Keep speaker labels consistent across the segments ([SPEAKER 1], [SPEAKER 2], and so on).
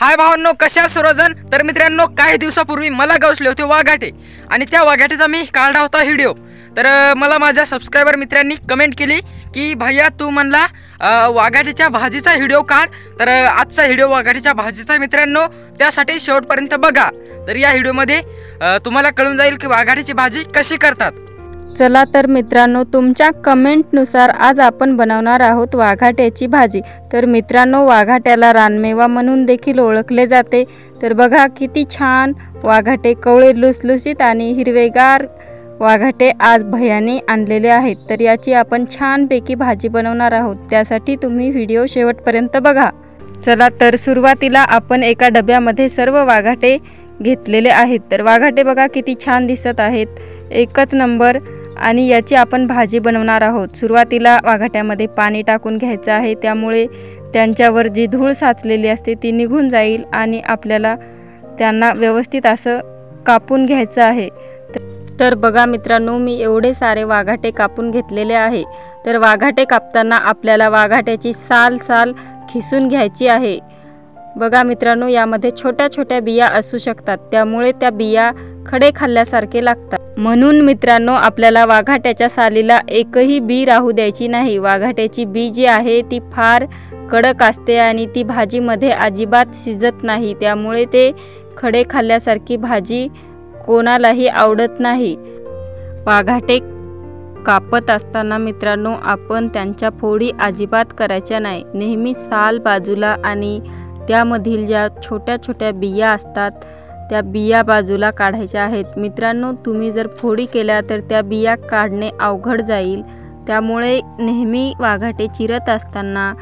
[SPEAKER 1] हाय भावांनो, कशा सर्वजण। तर मित्रांनो, काही दिवसापूर्वी मला गवसले होते वाघाटे आणि त्या वाघाटेचा मी काढला होता व्हिडिओ। तर मला माझ्या सबस्क्रायबर मित्रांनी कमेंट केली की भैया तू म्हणला वाघाटेच्या भाजीचा व्हिडिओ काढ। तर आजचा व्हिडिओ वाघाटेच्या भाजीचा मित्रांनो, त्यासाठी शेवटपर्यंत बघा। तर या व्हिडिओमध्ये तुम्हाला कळून जाईल की वाघाटेची भाजी कशी करतात।
[SPEAKER 2] चला तर मित्रांनो, तुमच्या कमेंटनुसार आज आपण बनवणार आहोत वाघाट्याची भाजी। तर मित्रांनो, वाघाट्याला रानमेवा म्हणून देखील ओळखले जाते। तर बघा किती छान वाघाटे, कवळे लुसलुसीत आणि हिरवेगार वाघाटे आज भैयाने आणलेले आहेत। तर याची आपण छानपैकी भाजी बनवणार आहोत, त्यासाठी तुम्ही व्हिडिओ शेवटपर्यंत बघा। चला तर सुरुवातीला आपण एका डब्यामध्ये सर्व वाघाटे घेतलेले आहेत। तर वाघाटे बघा किती छान दिसत आहेत, एकच नंबर। आणि याची आपण भाजी बनवणार आहोत। सुरुवातीला वाघाट्यामध्ये पाणी टाकून घ्यायचं आहे, त्यामुळे त्यांच्यावर जी धूळ साचलेली असते ती निघून जाईल आणि आपल्याला त्यांना व्यवस्थित असं कापून घ्यायचं आहे। तर बघा मित्रांनो, मी एवढे सारे वाघाटे कापून घेतलेले आहे। तर वाघाटे कापताना आपल्याला वाघाट्याची साल खिसून घ्यायची आहे। बघा मित्रांनो, यामध्ये छोट्या छोट्या बिया असू शकतात, त्यामुळे त्या बिया खडे खाल्ल्यासारखे लागतात। म्हणून मित्रांनो, आपल्याला वाघाट्याच्या सालीला एकही बी राहू द्यायची नाही। वाघाट्याची बी जी आहे ती फार कडक असते आणि ती भाजीमध्ये अजिबात शिजत नाही, त्यामुळे ते खडे खाल्ल्यासारखी भाजी कोणालाही आवडत नाही। वाघाटे कापत असताना मित्रांनो, आपण त्यांच्या फोडी अजिबात करायच्या नाही। नेहमी साल बाजूला आणि त्यामधील ज्या छोट्या छोट्या बिया असतात त्या बिया बाजूला काढायच्या आहेत। मित्रांनो, तुम्ही जर फोडी केल्या तर त्या बिया काढणे अवघड जाईल, त्यामुळे नेहमी वाघाटे चिरत असताना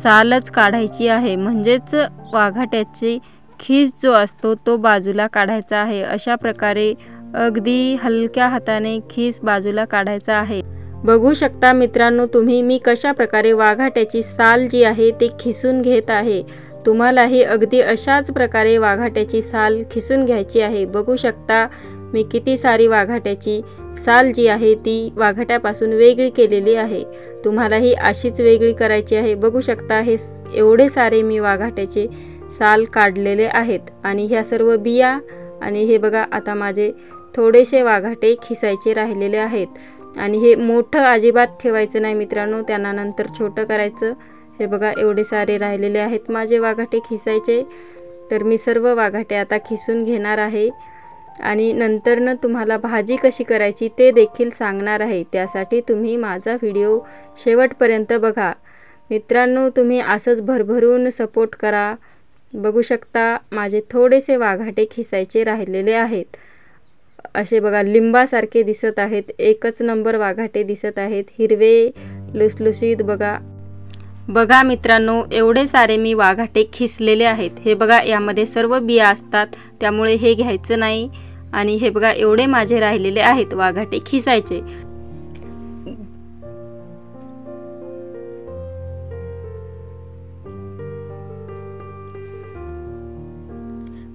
[SPEAKER 2] सालच काढायची आहे। म्हणजेच वाघाट्याची खीस जो असतो तो बाजूला काढायचा आहे। अशा प्रकारे अगदी हलक्या हाताने खीस बाजूला काढायचा आहे। बघू शकता मित्रांनो तुम्ही, मी कशा प्रकारे वाघाट्याची साल जी आहे ती खिसून घेत आहे। तुम्हालाही अगदी अशाच प्रकारे वाघाट्याची साल खिसून घ्यायची आहे। बघू शकता मी किती सारी वाघाट्याची साल जी आहे ती वाघाट्यापासून वेगळी केलेली आहे। तुम्हालाही अशीच वेगळी करायची आहे। बघू शकता हे एवढे सारे मी वाघाट्याचे साल काढलेले आहेत आणि ह्या सर्व बिया। आणि हे बघा, आता माझे थोडेसे वाघाटे खिसायचे राहिलेले आहेत आणि हे मोठं अजिबात ठेवायचं नाही मित्रांनो, त्यांना नंतर छोटं करायचं। हे बघा एवढे सारे राहिलेले आहेत माझे वाघाटे खिसायचे। तर मी सर्व वाघाटे आता खिसून घेणार आहे आणि नंतरनं तुम्हाला भाजी कशी करायची ते देखील सांगणार आहे, त्यासाठी तुम्ही माझा व्हिडिओ शेवटपर्यंत बघा। मित्रांनो, तुम्ही असंच भरभरून सपोर्ट करा। बघू शकता माझे थोडेसे वाघाटे खिसायचे राहिलेले आहेत। असे बघा लिंबासारखे दिसत आहेत, एकच नंबर वाघाटे दिसत आहेत, हिरवे लुसलुसीत। बघा मित्रांनो, एवढे सारे मी वाघाटे खिसलेले आहेत। हे बघा यामध्ये सर्व बिया असतात, त्यामुळे हे घ्यायचं नाही। आणि हे बघा एवढे माझे राहिलेले आहेत वाघाटे खिसायचे।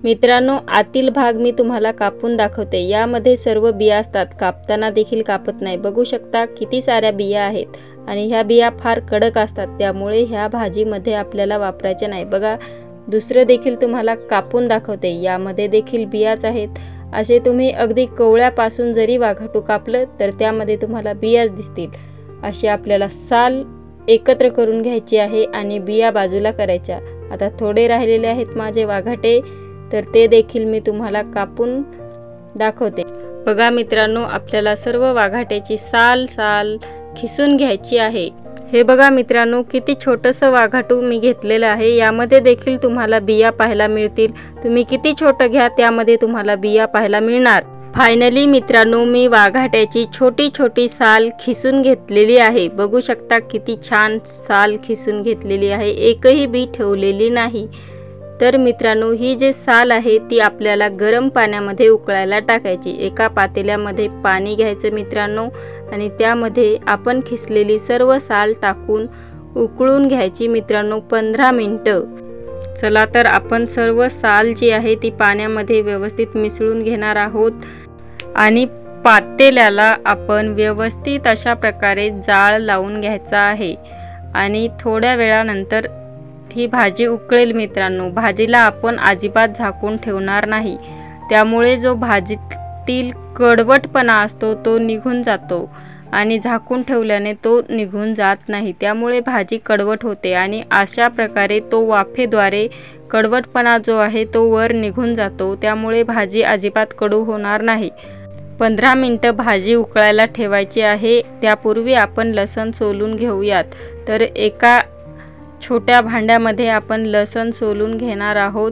[SPEAKER 2] मित्रांनो, आतील भाग मी तुम्हाला कापून दाखवते। यामध्ये सर्व बिया असतात, कापताना देखील कापत नाही। बघू शकता किती साऱ्या बिया आहेत आणि ह्या बिया फार कडक असतात, त्यामुळे ह्या भाजीमध्ये आपल्याला वापरायच्या नाही। बघा दुसरं देखील तुम्हाला कापून दाखवते, यामध्ये देखील बियाच आहेत। असे तुम्ही अगदी कवळ्यापासून जरी वाघाटू कापलं तर त्यामध्ये तुम्हाला बियाच दिसतील। अशी आपल्याला साल एकत्र करून घ्यायची आहे आणि बिया बाजूला करायच्या। आता थोडे राहिलेले आहेत माझे वाघाटे, तर ते देखील मी तुम्हाला कापून दाखवते। बघा मित्रांनो, आपल्याला सर्व वाघाट्याची साल खिसून घ्यायची आहे। हे बघा मित्रांनो, किती छोटंसं वाघाटू मी घेतलेलं आहे, यामध्ये देखील तुम्हाला बिया पाहायला मिळतील। तुम्ही किती छोटं घ्या त्यामध्ये तुम्हाला बिया पाहायला मिळणार। फायनली मित्रांनो, मी वाघाट्याची छोटी छोटी साल खिसून घेतलेली आहे। बघू शकता किती छान साल खिसून घेतलेली आहे, एकही बी ठेवलेली नाही। तर मित्रांनो, ही जी साल आहे ती आपल्याला गरम पाण्यामध्ये उकळायला टाकायची। एका पातेल्यामध्ये पाणी घ्यायचं मित्रांनो आणि त्यामध्ये आपण खिसलेली सर्व साल टाकून उकळून घ्यायची मित्रांनो 15 मिनिटं। चला तर आपण सर्व साल जी आहे ती पाण्यामध्ये व्यवस्थित मिसळून घेणार आहोत आणि पातेल्याला आपण व्यवस्थित अशा प्रकारे जाळ लावून घ्यायचा आहे आणि थोड्या वेळानंतर ही भाजी उकळेल मित्रांनो, भाजीला आपण अजिबात झाकून ठेवणार नाही. त्यामुळे जो भाजीतील कडवटपणा असतो तो निघून जातो आणि झाकून ठेवल्याने तो निघून जात नाही. त्यामुळे भाजी कडवट होते आणि अशा प्रकारे तो वाफेद्वारे कडवटपणा जो आहे तो वर निघून जातो. त्यामुळे भाजी अजिबात कडू होणार नाही. 15 मिनिटं भाजी उकळायला ठेवायची आहे. त्यापूर्वी आपण लसूण सोलून घेऊयात. तर एका छोट्या भांड्यामध्ये आपण लसूण सोलून घेणार आहोत.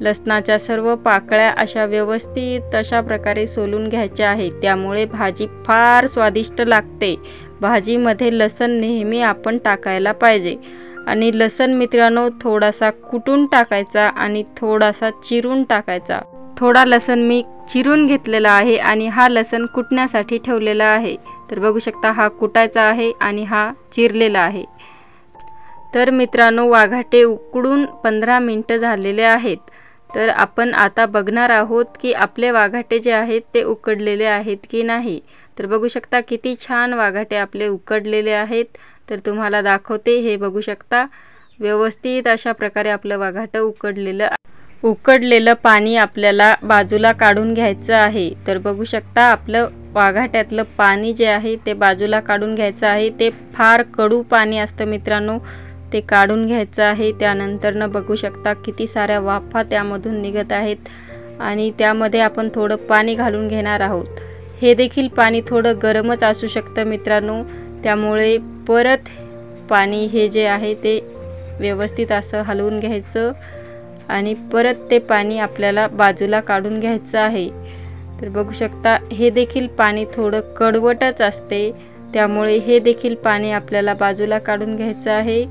[SPEAKER 2] लसणाच्या सर्व पाकळ्या अशा व्यवस्थित अशा प्रकारे सोलून घ्यायच्या आहेत. त्यामुळे भाजी फार स्वादिष्ट लागते. भाजीमध्ये लसूण नेहमी आपण टाकायला पाहिजे. आणि लसूण मित्रांनो थोडासा कुटून टाकायचा आणि थोडासा चिरून टाकायचा. थोडा लसूण मी चिरून घेतलेला आहे आणि हा लसूण कुटण्यासाठी ठेवलेला आहे. तर बघू शकता हा कुटायचा आहे आणि हा चिरलेला आहे. तर मित्रांनो वाघाटे उकडून 15 मिनिटं झालेले आहेत. तर आपण आता बघणार आहोत की आपले वाघाटे जे आहेत ते उकडलेले आहेत की नाही. तर बघू शकता किती छान वाघाटे आपले उकडलेले आहेत. तर तुम्हाला दाखवते, हे बघू शकता व्यवस्थित अशा प्रकारे आपलं वाघाटं उकडलेलं पाणी आपल्याला बाजूला काढून घ्यायचं आहे. तर बघू शकता आपलं वाघाट्यातलं पाणी जे आहे ते बाजूला काढून घ्यायचं आहे. ते फार कडू पाणी असतं मित्रांनो, ते काढून घ्यायचं आहे. त्यानंतरनं बघू शकता किती साऱ्या वाफा त्यामधून निघत आहेत आणि त्यामध्ये आपण थोडं पाणी घालून घेणार आहोत. हे देखील पाणी थोडं गरमच असू शकतं मित्रांनो. त्यामुळे परत पाणी हे जे आहे ते व्यवस्थित असं हलवून घ्यायचं आणि परत ते पाणी आपल्याला बाजूला काढून घ्यायचं आहे. तर बघू शकता हे देखील पाणी थोडं कडवटच असते. त्यामुळे हे देखील पाणी आपल्याला बाजूला काढून घ्यायचं आहे.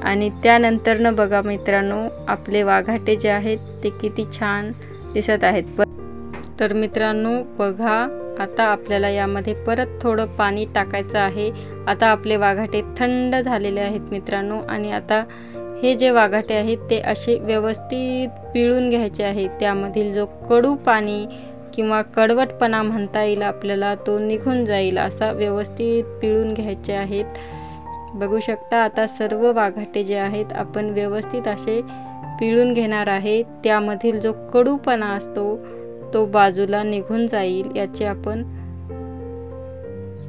[SPEAKER 2] आणि त्यानंतरनं बघा मित्रांनो आपले वाघाटे जे आहेत ते किती छान दिसत आहेत. तर मित्रांनो बघा आता आपल्याला यामध्ये परत थोडं पाणी टाकायचं आहे. आता आपले वाघाटे थंड झालेले आहेत मित्रांनो. आणि आता हे जे वाघाटे आहेत ते असे व्यवस्थित पिळून घ्यायचे आहेत. त्यामधील जो कडू पाणी किंवा कडवटपणा म्हणता येईल आपल्याला तो निघून जाईल असा व्यवस्थित पिळून घ्यायचे आहेत. बघू शकता आता सर्व वाघाटे जे आहेत आपण व्यवस्थित असे पिळून घेणार आहे. त्यामधील जो कडूपणा असतो तो बाजूला निघून जाईल याची आपण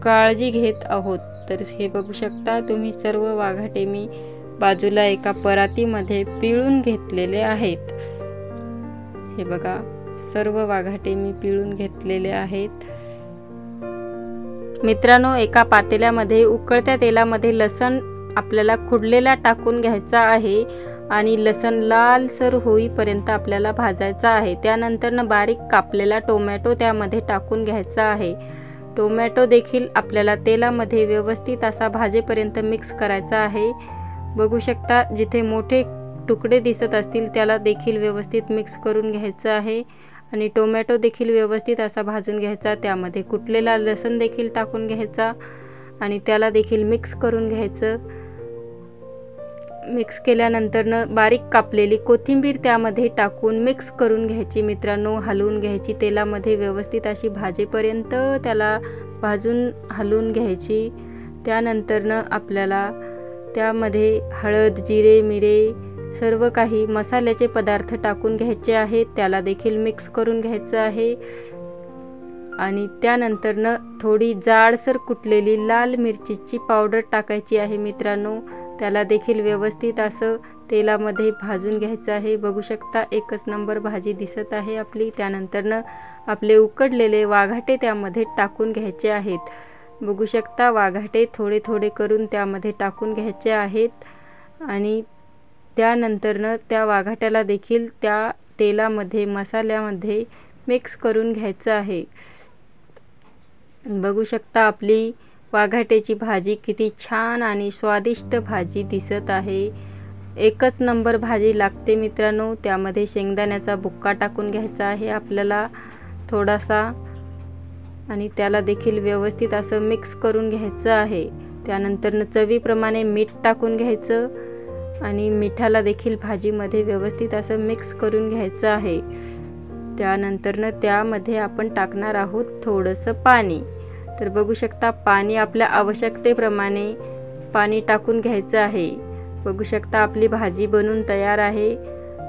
[SPEAKER 2] काळजी घेत आहोत. तर हे बघू शकता तुम्ही सर्व वाघाटे मी बाजूला एका परातीमध्ये पिळून घेतलेले आहेत. हे बघा सर्व वाघाटे मी पिळून घेतलेले आहेत. मित्रांनो एका पातेल्यामध्ये उकळत्या तेलामध्ये लसूण आपल्याला खुडलेला टाकून घ्यायचा आहे आणि लसूण लालसर होईपर्यंत आपल्याला भाजायचा आहे. त्यानंतर बारीक कापलेला टोमॅटो त्यामध्ये टाकून घ्यायचा आहे. टोमॅटो देखील आपल्याला तेलामध्ये व्यवस्थित असा भाजेपर्यंत मिक्स करायचा आहे. बघू शकता जिथे मोठे तुकडे दिसत असतील त्याला देखील व्यवस्थित मिक्स करून घ्यायचं आहे आणि टोमॅटो देखील व्यवस्थित असा भाजून घ्यायचा. त्यामध्ये कुटलेला लसूण देखील टाकून घ्यायचा आणि त्याला देखील मिक्स करून घ्यायचं. मिक्स केल्यानंतरनं बारीक कापलेली कोथिंबीर त्यामध्ये टाकून मिक्स करून घ्यायची मित्रांनो. हलवून घ्यायची तेलामध्ये व्यवस्थित अशी भाजेपर्यंत त्याला भाजून हलवून घ्यायची. त्यानंतरनं आपल्याला त्यामध्ये हळद जिरे मिरे सर्व काही मसाल्याचे पदार्थ टाकून घ्यायचे आहेत. त्याला देखील मिक्स करून घ्यायचं आहे आणि त्यानंतरनं थोडी जाडसर कुटलेली लाल मिरचीची पावडर टाकायची आहे मित्रांनो. त्याला देखील व्यवस्थित असं तेलामध्ये भाजून घ्यायचं आहे. बघू शकता एकच नंबर भाजी दिसत आहे आपली. त्यानंतरनं आपले उकडलेले वाघाटे त्यामध्ये टाकून घ्यायचे आहेत. बघू शकता वाघाटे थोडे थोडे करून त्यामध्ये टाकून घ्यायचे आहेत आणि त्यानंतरनं त्या वाघाट्याला देखील त्या तेलामध्ये मसाल्यामध्ये मिक्स करून घ्यायचं आहे. बघू शकता आपली वाघाट्याची भाजी किती छान आणि स्वादिष्ट भाजी दिसत आहे. एकच नंबर भाजी लागते मित्रांनो. त्यामध्ये शेंगदाण्याचा बुक्का टाकून घ्यायचा आहे आपल्याला थोडासा आणि त्याला देखील व्यवस्थित असं मिक्स करून घ्यायचं आहे. त्यानंतर चवीप्रमाणे मीठ टाकून घ्यायचं आणि मिठाला देखील भाजीमध्ये व्यवस्थित असं मिक्स करून घ्यायचं आहे. त्यानंतरनं त्यामध्ये आपण टाकणार आहोत थोडंसं पाणी. तर बघू शकता पाणी आपल्या आवश्यकतेप्रमाणे पाणी टाकून घ्यायचं आहे. बघू शकता आपली भाजी बनून तयार आहे.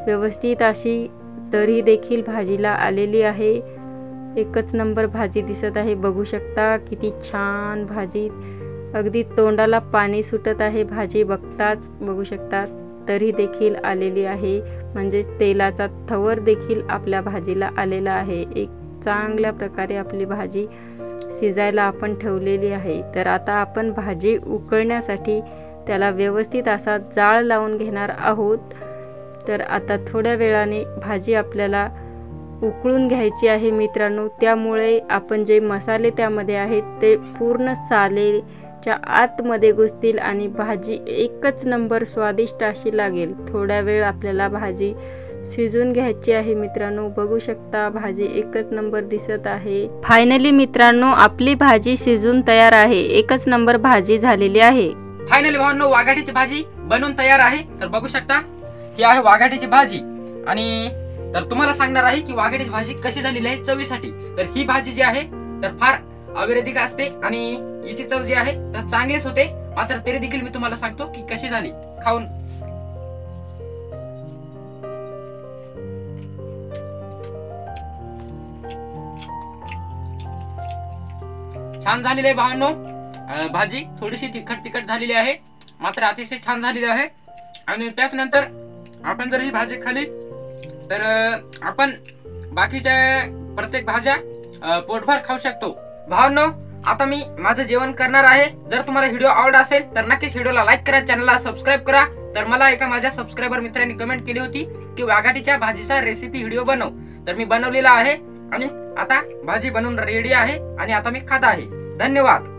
[SPEAKER 2] व्यवस्थित अशी तरी देखील भाजीला आलेली आहे. एकच नंबर भाजी दिसत आहे. बघू शकता किती छान भाजी, अगदी तोंडाला पाणी सुटत आहे भाजी बघताच. बघू शकता तरी देखील आलेली आहे, म्हणजे तेलाचा थवर देखील आपल्या भाजीला आलेला आहे. एक चांगल्या प्रकारे आपली भाजी शिजायला आपण ठेवलेली आहे. तर आता आपण भाजी उकळण्यासाठी त्याला व्यवस्थित असा जाळ लावून घेणार आहोत. तर आता थोड्या वेळाने भाजी आपल्याला उकळून घ्यायची आहे मित्रांनो. त्यामुळे आपण जे मसाले त्यामध्ये आहेत ते पूर्ण सालेच्या आतमध्ये घुसतील आणि भाजी एकच नंबर स्वादिष्ट अशी लागेल. थोड्या वेळ आपल्याला भाजी शिजून घ्यायची आहे मित्रांनो. बघू शकता भाजी एकच नंबर दिसत आहे. फायनली मित्रांनो आपली भाजी शिजून तयार आहे. एकच नंबर भाजी झालेली आहे.
[SPEAKER 1] फायनली भावांनो वाघाटीची भाजी बनवून तयार आहे. तर बघू शकता ही आहे वाघाटीची भाजी. आणि तर तुम्हाला सांगणार आहे की वाघाटीची भाजी कशी झालेली आहे चवीसाठी. तर ही भाजी जी आहे तर फार अविरधिक असते आणि हिची चव जी आहे तर चांगलीच होते. मात्र तरी देखील मी तुम्हाला सांगतो की कशी झाली खाऊन. छान झालेली आहे भावांनो भाजी. थोडीशी तिखट झालेली आहे, मात्र अतिशय छान झालेली आहे. आणि त्याचनंतर आपण जर ही भाजी खाली तर आपण बाकीच्या प्रत्येक भाज्या पोटभर खाऊ शकतो. भावांनो आता मी माझं जेवण करणार आहे. जर तुम्हाला व्हिडिओ आवडला असेल तर नक्कीच व्हिडिओला लाईक करा, चॅनलला सबस्क्राईब करा. तर मला एका माझ्या सबस्क्रायबर मित्रांनी कमेंट केली होती की वाघाटीच्या भाजीचा रेसिपी व्हिडिओ बनव. तर मी बनवलेला आहे आणि आता भाजी बनवून रेडी आहे आणि आता मी खात आहे. धन्यवाद.